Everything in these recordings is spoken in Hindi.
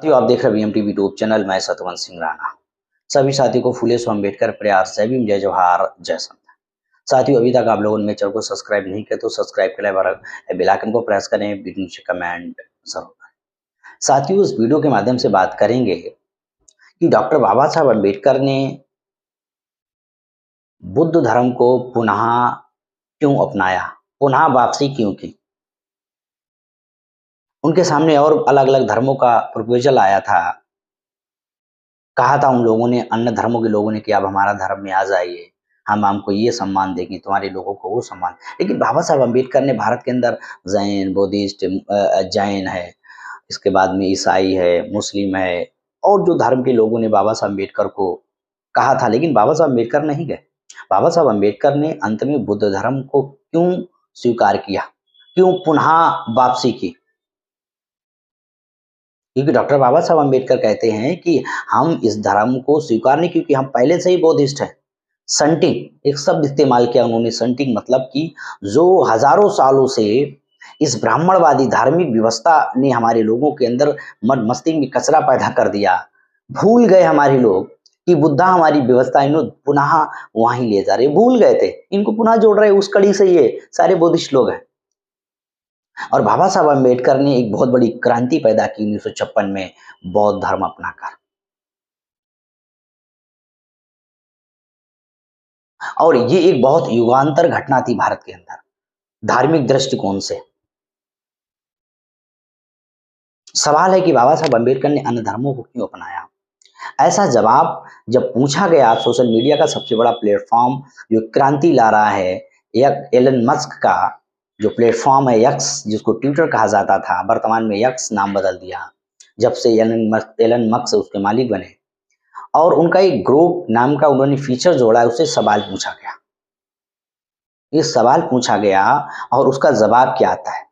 साथियों, आप देख रहे हैं बीएमटी यूट्यूब चैनल। मैं सतवंत सिंह राणा। सभी साथियों को फूले सो अम्बेडकर प्रयास जय भीम, जय जवाहर, जय संविधान। साथियों, अभी तक आप लोगों ने मेरे चैनल को सब्सक्राइब नहीं किया तो सब्सक्राइब के लिए बेल आइकन को प्रेस करें, वीडियो नीचे कमेंट जरूर करें। साथियों, इस वीडियो के माध्यम से बात करेंगे कि डॉक्टर बाबा साहब अम्बेडकर ने बुद्ध धर्म को पुनः क्यों अपनाया, पुनः वापसी क्यों की। उनके सामने और अलग अलग धर्मों का प्रपोजल आया था। कहा था उन लोगों ने, अन्य धर्मों के लोगों ने, कि आप हमारा धर्म में आ जाइए, हम आपको ये सम्मान देंगे, तुम्हारे लोगों को वो सम्मान। लेकिन बाबा साहब अम्बेडकर ने भारत के अंदर जैन, बुद्धिस्ट, जैन है, इसके बाद में ईसाई है, मुस्लिम है, और जो धर्म के लोगों ने बाबा साहब अम्बेडकर को कहा था, लेकिन बाबा साहब अम्बेडकर नहीं गए। बाबा साहब अम्बेडकर ने अंत में बुद्ध धर्म को क्यों स्वीकार किया, क्यों पुनः वापसी की। क्योंकि डॉक्टर बाबा साहब अम्बेडकर कहते हैं कि हम इस धर्म को स्वीकार नहीं, क्योंकि हम पहले से ही बौद्धिस्ट हैं। संटिंग एक शब्द इस्तेमाल किया उन्होंने। संटिंग मतलब कि जो हजारों सालों से इस ब्राह्मणवादी धार्मिक व्यवस्था ने हमारे लोगों के अंदर मन मस्तिष्क में कचरा पैदा कर दिया। भूल गए हमारे लोग कि बुद्धा हमारी व्यवस्था इन्हों पुनः वहीं ले जा रहे, भूल गए थे, इनको पुनः जोड़ रहे। उस कड़ी से ये सारे बुद्धिस्ट लोग हैं। और बाबा साहब अम्बेडकर ने एक बहुत बड़ी क्रांति पैदा की 1956 में बौद्ध धर्म अपनाकर। और ये एक बहुत युगांतर घटना थी भारत के अंदर धार्मिक दृष्टिकोण से। सवाल है कि बाबा साहब अम्बेडकर ने अन्य धर्मों को क्यों अपनाया। ऐसा जवाब जब पूछा गया, सोशल मीडिया का सबसे बड़ा प्लेटफॉर्म जो क्रांति ला रहा है, एलन मस्क का जो प्लेटफॉर्म है यक्स, जिसको ट्विटर कहा जाता था, वर्तमान में यक्स नाम बदल दिया जब से एलन मस्क उसके मालिक बने। और उनका एक ग्रुप नाम का उन्होंने फीचर जोड़ा है, उससे सवाल पूछा गया। ये सवाल पूछा गया और उसका जवाब क्या आता है।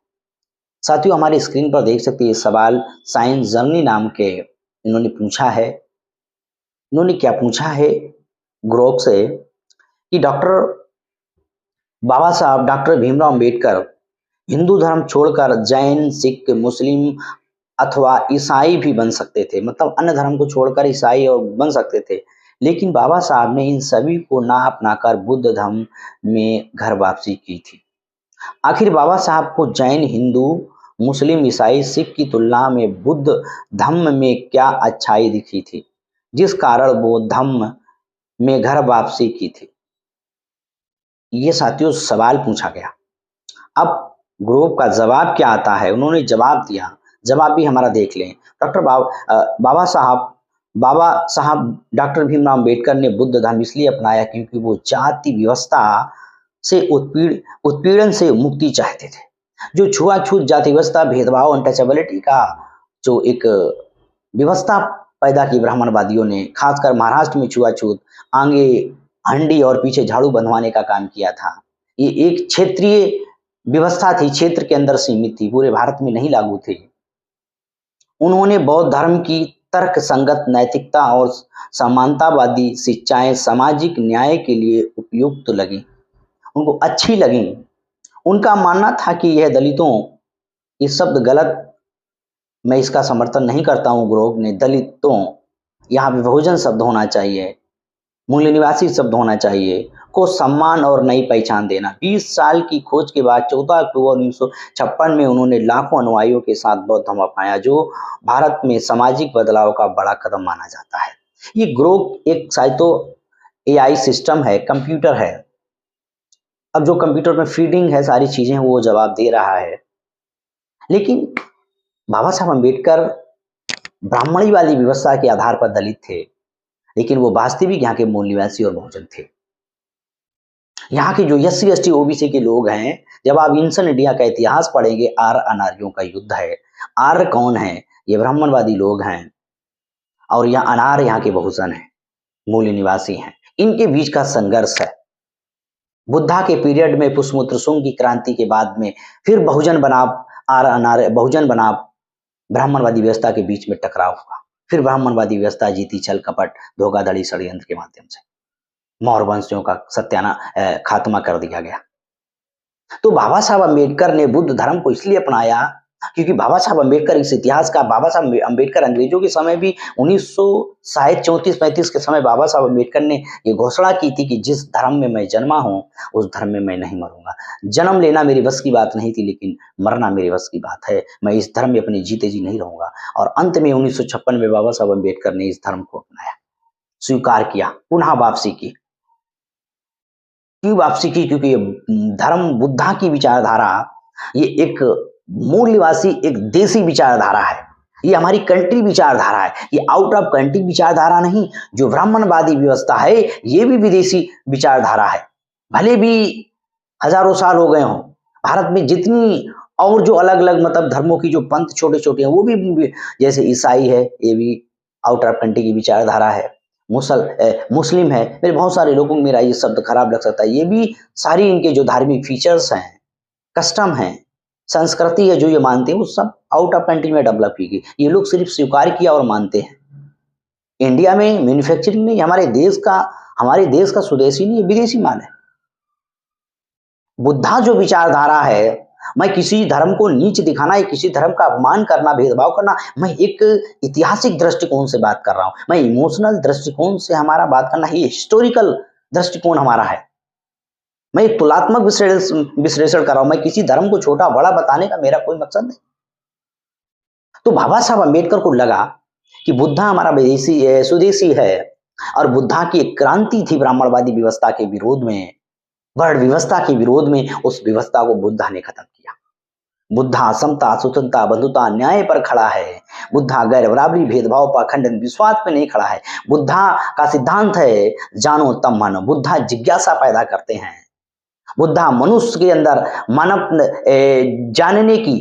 साथियों, हमारी स्क्रीन पर देख सकते हैं ये सवाल साइंस जर्नी नाम के इन्होंने पूछा है। इन्होंने क्या पूछा है ग्रुप से कि बाबा साहब डॉक्टर भीमराव अम्बेडकर हिंदू धर्म छोड़कर जैन, सिख, मुस्लिम अथवा ईसाई भी बन सकते थे, मतलब अन्य धर्म को छोड़कर ईसाई और बन सकते थे, लेकिन बाबा साहब ने इन सभी को ना अपनाकर बुद्ध धर्म में घर वापसी की थी। आखिर बाबा साहब को जैन, हिंदू, मुस्लिम, ईसाई, सिख की तुलना में बुद्ध धर्म में क्या अच्छाई दिखी थी, जिस कारण वो धम्म में घर वापसी की थी। ये साथियों सवाल पूछा गया। अब ग्रुप का जवाब क्या आता है, उन्होंने जवाब दिया। जवाब भी हमारा देख लें। बाबा साहब डॉक्टर भीमराव अम्बेडकर ने बुद्ध धर्म इसलिए अपनाया क्योंकि वो जाति व्यवस्था से उत्पीड़न से मुक्ति चाहते थे। जो छुआछूत, जाति व्यवस्था, भेदभाव, अनटचेबिलिटी का जो एक व्यवस्था पैदा की ब्राह्मणवादियों ने, खासकर महाराष्ट्र में छुआछूत, आगे हंडी और पीछे झाड़ू बंधवाने का काम किया था। ये एक क्षेत्रीय व्यवस्था थी, क्षेत्र के अंदर सीमित थी, पूरे भारत में नहीं लागू थी। उन्होंने बौद्ध धर्म की तर्क संगत नैतिकता और समानतावादी शिक्षाएं सामाजिक न्याय के लिए उपयुक्त लगी, उनको अच्छी लगी। उनका मानना था कि यह दलितों, ये शब्द गलत, मैं इसका समर्थन नहीं करता हूँ। ग्रोव ने दलितों, यहाँ पे बहुजन शब्द होना चाहिए, मूल निवासी शब्द होना चाहिए, को सम्मान और नई पहचान देना। 20 साल की खोज के बाद 14 अक्टूबर 1956 में उन्होंने लाखों अनुयायियों के साथ बौद्ध धर्म अपनाया, जो भारत में सामाजिक बदलाव का बड़ा कदम माना जाता है। ये ग्रोव एक साइतो एआई सिस्टम है, कंप्यूटर है। अब जो कंप्यूटर में फीडिंग है सारी चीजें, वो जवाब दे रहा है। लेकिन बाबा साहब अम्बेडकर ब्राह्मणी वाली व्यवस्था के आधार पर दलित थे, लेकिन वो वास्तविक यहाँ के मूल निवासी और बहुजन थे। यहाँ के जो एससी, एसटी, ओबीसी के लोग हैं, जब आप इंसान इंडिया का इतिहास पढ़ेंगे, आर्य अनार्यों का युद्ध है। आर्य कौन है? ये ब्राह्मणवादी लोग हैं, और यहाँ अनार्य यहाँ के बहुजन हैं, मूल निवासी हैं। इनके बीच का संघर्ष है। बुद्धा के पीरियड में पुष्यमित्र शुंग की क्रांति के बाद में फिर बहुजन बनाम आर्य अनार्य, बहुजन बनाम ब्राह्मणवादी व्यवस्था के बीच में टकराव हुआ। फिर ब्राह्मणवादी व्यवस्था जीती छल कपट, धोखाधड़ी, षड्यंत्र के माध्यम से मौर्य वंशियों का खात्मा कर दिया गया। तो बाबा साहब अम्बेडकर ने बुद्ध धर्म को इसलिए अपनाया क्योंकि बाबा साहब अम्बेडकर इस इतिहास का, बाबा साहब अम्बेडकर अंग्रेजों के समय भी 1934-35 के समय बाबा साहब अम्बेडकर ने ये घोषणा की थी कि जिस धर्म में मैं जन्मा हूँ उस धर्म में मैं नहीं मरूंगा। जन्म लेना मेरी बस की बात नहीं थी, लेकिन मरना मेरी बस की बात है। मैं इस धर्म में अपने जीते जी नहीं रहूंगा। और अंत में 1956 में बाबा साहब अम्बेडकर ने इस धर्म को अपनाया, स्वीकार किया, पुनः वापसी की। क्यों वापसी की? क्योंकि ये धर्म, बुद्धा की विचारधारा, ये एक मूल्यवासी, एक देसी विचारधारा है। ये हमारी कंट्री विचारधारा है, ये आउट ऑफ कंट्री विचारधारा नहीं। जो ब्राह्मणवादी व्यवस्था है ये भी विदेशी विचारधारा है। भले भी हजारों साल हो गए हों, भारत में जितनी और जो अलग अलग मतलब धर्मों की जो पंथ छोटे छोटे हैं वो भी, जैसे ईसाई है ये भी आउट ऑफ कंट्री की विचारधारा है, मुस्लिम है। मेरे बहुत सारे लोगों को मेरा ये शब्द खराब लग सकता है, ये भी सारी इनके जो धार्मिक फीचर्स हैं, कस्टम है, संस्कृति है, जो ये मानते हैं वो सब आउट ऑफ कंट्री में डेवलप की गई। ये लोग सिर्फ स्वीकार किया और मानते हैं। इंडिया में मैन्युफैक्चरिंग नहीं, हमारे देश का स्वदेशी नहीं, विदेशी माल है। बुद्धा जो विचारधारा है, मैं किसी धर्म को नीच दिखाना या किसी धर्म का अपमान करना, भेदभाव करना, मैं एक ऐतिहासिक दृष्टिकोण से बात कर रहा हूं, मैं इमोशनल दृष्टिकोण से हमारा बात करना, ये हिस्टोरिकल दृष्टिकोण हमारा है। मैं एक तुलनात्मक विश्लेषण कर रहा हूं, मैं किसी धर्म को छोटा बड़ा बताने का मेरा कोई मकसद नहीं। तो बाबा साहब अम्बेडकर को लगा कि बुद्धा हमारा विदेशी है, स्वदेशी है, और बुद्धा की एक क्रांति थी ब्राह्मणवादी व्यवस्था के विरोध में, वर्ण व्यवस्था के विरोध में। उस व्यवस्था को बुद्धा ने खत्म किया। बुद्धा समता, स्वतंत्रता, बंधुता, न्याय पर खड़ा है। बुद्धा गैर बराबरी, भेदभाव, पाखंड, विश्वास पे नहीं खड़ा है। बुद्धा का सिद्धांत है जानो तब मानो। बुद्धा जिज्ञासा पैदा करते हैं। बुद्धा मनुष्य के अंदर मानव जानने की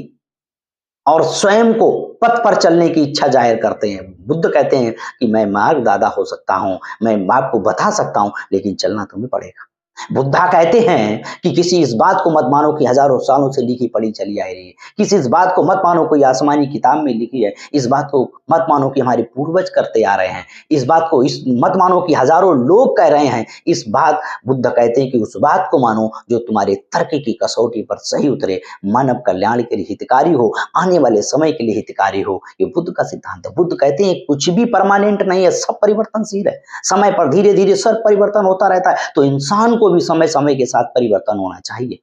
और स्वयं को पथ पर चलने की इच्छा जाहिर करते हैं। बुद्ध कहते हैं कि मैं मार्गदाता हो सकता हूं, मैं आपको बता सकता हूं, लेकिन चलना तुम्हें पड़ेगा। बुद्धा कहते हैं कि किसी इस बात को मत मानो कि हजारों सालों से लिखी पढ़ी चली आ रही है। किसी इस बात को मत मानो कोई आसमानी किताब में लिखी है। इस बात को मत मानो कि हमारे पूर्वज करते आ रहे हैं। इस बात को मत मानो कि हजारों लोग कह रहे हैं। बुद्ध कहते हैं कि उस बात को मानो जो तुम्हारे तर्क की कसौटी पर सही उतरे, मानव कल्याण के लिए हितकारी हो, आने वाले समय के लिए हितकारी हो। ये बुद्ध का सिद्धांत है। बुद्ध कहते हैं कुछ भी परमानेंट नहीं है, सब परिवर्तनशील है। समय पर धीरे धीरे सब परिवर्तन होता रहता है। तो इंसान को भी समय समय के साथ परिवर्तन होना चाहिए,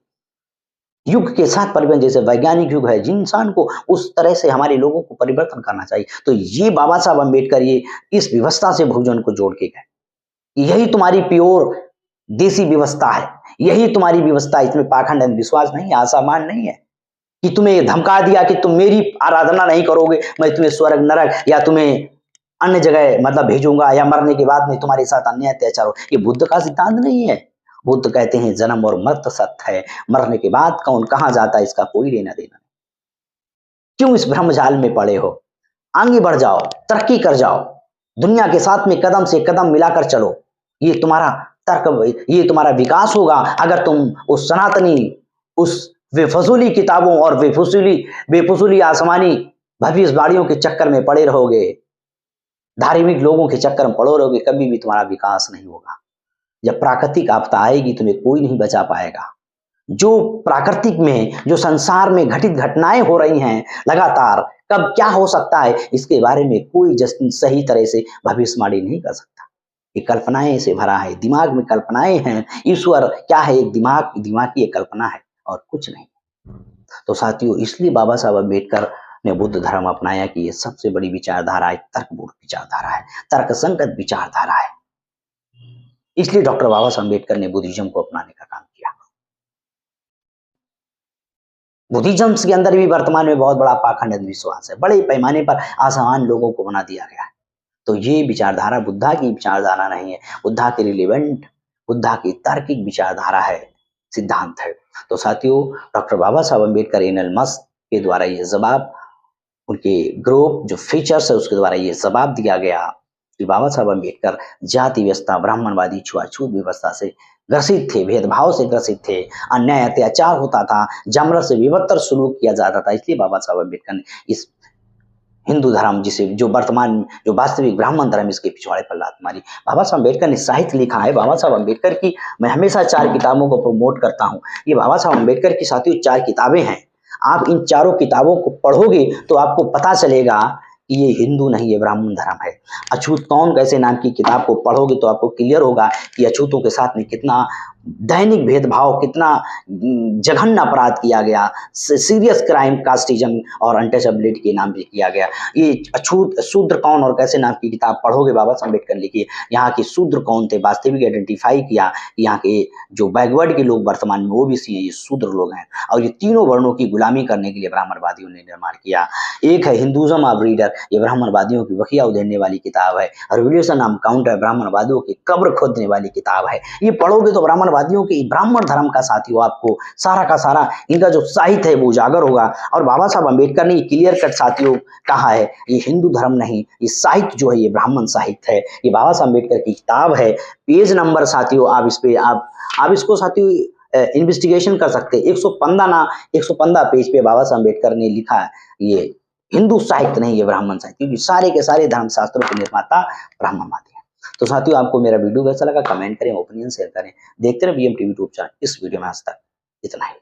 युग के साथ परिवर्तन। जैसे वैज्ञानिक युग है, जिन इंसान को उस तरह से हमारे लोगों को परिवर्तन करना चाहिए। तो ये बाबा साहब अम्बेडकर ये इस व्यवस्था से बहुजन को जोड़ के गए। यही तुम्हारी प्योर देसी व्यवस्था है, यही तुम्हारी व्यवस्था। इसमें पाखंड विश्वास नहीं है, आसामान नहीं है कि तुम्हें धमका दिया कि तुम मेरी आराधना नहीं करोगे, मैं तुम्हें स्वर्ग नरक या तुम्हें अन्य जगह मतलब भेजूंगा, या मरने के बाद में तुम्हारे साथ अन्य अत्याचार हो। ये बुद्ध का सिद्धांत नहीं है। बुद्ध कहते हैं जन्म और मृत सत्य है, मरने के बाद कौन कहां जाता है इसका कोई लेना देना। क्यों इस भ्रमजाल में पड़े हो? आगे बढ़ जाओ, तरक्की कर जाओ, दुनिया के साथ में कदम से कदम मिलाकर चलो। ये तुम्हारा तर्क, ये तुम्हारा विकास होगा अगर तुम उस सनातनी, उस बेफजूली किताबों और बेफजूली आसमानी भविष्यवाणियों के चक्कर में पड़े रहोगे, धार्मिक लोगों के चक्कर में पड़े रहोगे, कभी भी तुम्हारा विकास नहीं होगा। जब प्राकृतिक आपदा आएगी तुम्हें कोई नहीं बचा पाएगा। जो प्राकृतिक में, जो संसार में घटित घटनाएं हो रही हैं लगातार, कब क्या हो सकता है इसके बारे में कोई सही तरह से भविष्यवाणी नहीं कर सकता। ये कल्पनाएं से भरा है, दिमाग में कल्पनाएं हैं। ईश्वर क्या है? एक दिमाग की एक कल्पना है और कुछ नहीं। तो साथियों, इसलिए बाबा साहब अम्बेडकर ने बुद्ध धर्म अपनाया कि ये सबसे बड़ी विचारधारा है, तर्कपूर्ण विचारधारा है, तर्कसंगत विचारधारा है। इसलिए डॉक्टर बाबा साहब अम्बेडकर ने बुद्धिज्म को अपनाने का काम किया। बुद्धिज्म के अंदर भी वर्तमान में बहुत बड़ा पाखंड अंधविश्वास है, बड़े पैमाने पर आसान लोगों को बना दिया गया है। तो ये विचारधारा बुद्धा की विचारधारा नहीं है, बुद्धा के रिलेवेंट, बुद्धा की तार्किक विचारधारा है, सिद्धांत है। तो साथियों, डॉक्टर बाबा साहब अम्बेडकर एलन मस्क के द्वारा ये जवाब, उनके ग्रुप जो फीचर्स है उसके द्वारा ये जवाब दिया गया कि बाबा साहब अम्बेडकर जाति व्यवस्था, ब्राह्मणवादी, छुआछूत व्यवस्था से ग्रसित थे, भेदभाव से ग्रसित थे, अन्याय अत्याचार होता था, जामर से विवत्तर सुलूक किया जाता था। इसलिए बाबा साहब अम्बेडकर ने इस हिंदू धर्म, जिसे जो वर्तमान जो वास्तविक ब्राह्मण धर्म, इसके पिछवाड़े पर लात मारी। बाबा साहब अम्बेडकर ने साहित्य लिखा है। बाबा साहब अम्बेडकर की मैं हमेशा 4 किताबों को प्रमोट करता हूँ। ये बाबा साहब अम्बेडकर की साथियों 4 किताबें हैं। आप इन चारों किताबों को पढ़ोगे तो आपको पता चलेगा कि ये हिंदू नहीं, ये ब्राह्मण धर्म है। अछूत कौन कैसे नाम की किताब को पढ़ोगे तो आपको क्लियर होगा कि अछूतों के साथ में कितना दैनिक भेदभाव, कितना जघन्य अपराध किया गया, सीरियस क्राइम कास्टिज्म और अनटचेबिलिटी के नाम पे किया गया। ये अछूत शूद्र कौन और कैसे नाम की किताब पढ़ोगे, बाबा साहब अम्बेडकर लिखी, यहाँ के शूद्र कौन थे, वास्तविक आइडेंटिफाई किया, यहाँ के जो बैकवर्ड के लोग वर्तमान में ओबीसी हैं, ये शूद्र लोग हैं, और ये तीनों वर्णों की गुलामी करने के लिए ब्राह्मणवादियों ने निर्माण किया। एक है हिंदुइज्म ऑफ रीडर, ये ब्राह्मणवादियों की बखिया उधेड़ने वाली किताब है। रिवोल्यूशन ऑफ काउंटर, ब्राह्मणवादियों की कब्र खोदने वाली किताब है। ये पढ़ोगे तो ब्राह्मणवादियों के ब्राह्मण धर्म का साथियों आपको सारा का सारा इनका जो साहित्य है वो उजागर होगा। और बाबा साहब अम्बेडकर ने क्लियर कट साथियों कहा है, ये हिंदू धर्म नहीं, ये साहित्य जो है ये ब्राह्मण साहित्य है। ये बाबा साहब अम्बेडकर की किताब है। पेज नंबर साथियों आप इस पे आप इसको साथियों इन्वेस्टिगेशन कर सकते हैं। 115 पेज पे बाबा साहब अम्बेडकर ने लिखा है, ये हिंदू साहित्य नहीं, ये ब्राह्मण साहित्य, क्योंकि सारे के सारे धर्मशास्त्रों के निर्माता ब्राह्मणवादी हैं। तो साथियों आपको मेरा वीडियो कैसा लगा कमेंट करें, ओपिनियन शेयर करें। देखते रहे बीएम टीवी यूट्यूब चैनल। इस वीडियो में आज तक इतना ही।